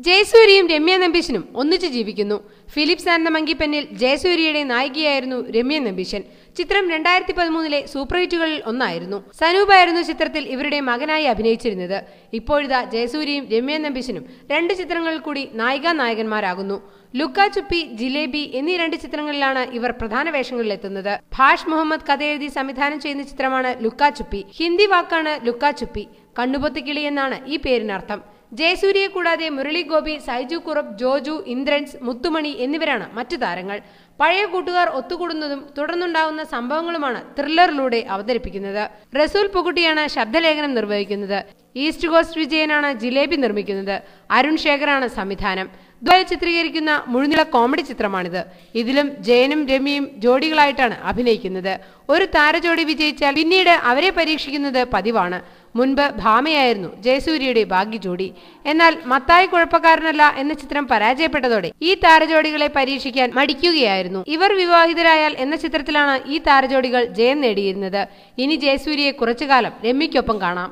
ജയസൂര്യയും രമ്യ നമ്പീശനും ഒന്നിച്ചു ജീവിക്കുന്നു. ഫിലിപ്സ് ആൻഡ് ദ മങ്കി പെന്നിൽ ജയസൂര്യയുടെ നായികയായിരുന്നു രമ്യ നമ്പീശൻ. ചിത്രം 2013 സൂപ്പർ ഹിറ്റുകളിൽ ഒന്നായിരുന്നു. സനൂപായിരുന്നു ചിത്രത്തിൽ ഇവരുടെ മകനായി അഭിനയിച്ചിരുന്നത്. ഇപ്പോഴിതാ ജയസൂര്യയും രമ്യ നമ്പീശനും 2 ചിത്രങ്ങളിൽ കൂടി നായികാനായകന്മാരാകുന്നു. ലുക്ക ചുപ്പി, ജിലേബി എന്നീ 2 ചിത്രങ്ങളിലാണ് ഇവർ പ്രധാന വേഷങ്ങളിലെത്തുന്നത്. ഭാഷ് മുഹമ്മദ് കഥയെഴുതി സംവിധാനം ചെയ്യുന്ന ചിത്രമാണ് ലുക്ക ചുപ്പി. ഹിന്ദി വാക്കാണ് ലുക്ക ചുപ്പി. കണ്ണുപൊത്തിക്കിളി എന്നാണ് ഈ പേരിനർത്ഥം. ജയസൂര്യയെ കൂടാതെ മുരളി ഗോപി, സൈജു കുറപ്പ്, ജോജു, ഇന്ദ്രൻസ്, മുത്തുമണി എന്നിവരാണ് മറ്റു താരങ്ങൾ. പഴയ കൂട്ടുകാർ ഒത്തുകൂടുന്നതും തുടർന്നുണ്ടാകുന്ന സംഭവങ്ങളുമാണ് ത്രില്ലറിലൂടെ അവതരിപ്പിക്കുന്നത്. റസൂൽ പുകുട്ടിയാണ് ശബ്ദലേഖനം നിർവഹിക്കുന്നത്. ഈസ്റ്റ് കോസ്റ്റ് വിജയനാണ് ജിലേബി നിർമ്മിക്കുന്നത്. അരുൺ ശേഖറാണ് സംവിധാനം. ദ്വയ ചിത്രീകരിക്കുന്ന മുഴുനീള കോമഡി ചിത്രമാണിത്. ഇതിലും ജയനും രമ്യയും ജോഡികളായിട്ടാണ് അഭിനയിക്കുന്നത്. ഒരു താരജോഡി വിജയിച്ചാൽ പിന്നീട് അവരെ പരീക്ഷിക്കുന്നത് പതിവാണ്. മുൻപ് ഭാമയായിരുന്നു ജയസൂര്യയുടെ ഭാഗ്യ ജോഡി. എന്നാൽ മത്തായി കുഴപ്പക്കാരനല്ല എന്ന ചിത്രം പരാജയപ്പെട്ടതോടെ ഈ താരജോഡികളെ പരീക്ഷിക്കാൻ മടിക്കുകയായിരുന്നു. ഇവർ വിവാഹിതരായാൽ എന്ന ചിത്രത്തിലാണ് ഈ താരജോഡികൾ ജയം നേടിയിരുന്നത്. ഇനി ജയസൂര്യയെ കുറച്ചുകാലം രമ്യയ്ക്കൊപ്പം കാണാം.